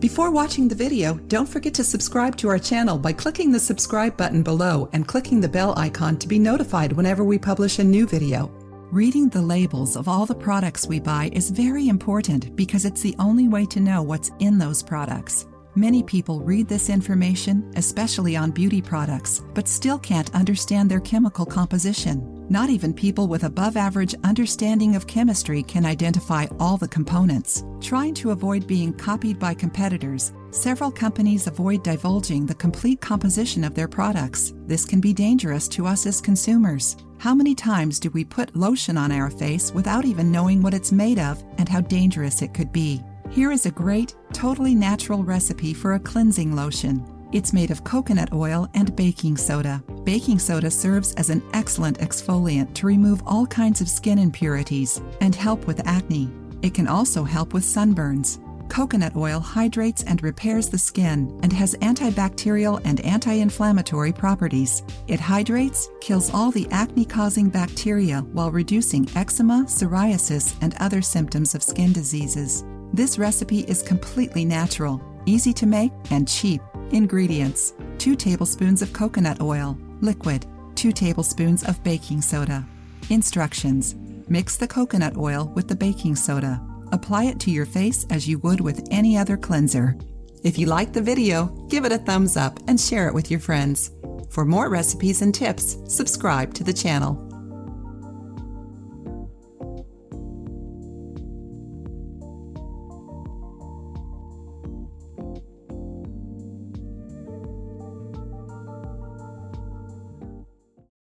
Before watching the video, don't forget to subscribe to our channel by clicking the subscribe button below and clicking the bell icon to be notified whenever we publish a new video. Reading the labels of all the products we buy is very important because it's the only way to know what's in those products. Many people read this information, especially on beauty products, but still can't understand their chemical composition. Not even people with above-average understanding of chemistry can identify all the components. Trying to avoid being copied by competitors, several companies avoid divulging the complete composition of their products. This can be dangerous to us as consumers. How many times do we put lotion on our face without even knowing what it's made of and how dangerous it could be? Here is a great, totally natural recipe for a cleansing lotion. It's made of coconut oil and baking soda. Baking soda serves as an excellent exfoliant to remove all kinds of skin impurities and help with acne. It can also help with sunburns. Coconut oil hydrates and repairs the skin and has antibacterial and anti-inflammatory properties. It hydrates, kills all the acne-causing bacteria while reducing eczema, psoriasis, and other symptoms of skin diseases. This recipe is completely natural, easy to make, and cheap. Ingredients: 2 tablespoons of coconut oil, liquid, 2 tablespoons of baking soda. Instructions: mix the coconut oil with the baking soda. Apply it to your face as you would with any other cleanser. If you liked the video, give it a thumbs up and share it with your friends. For more recipes and tips, subscribe to the channel.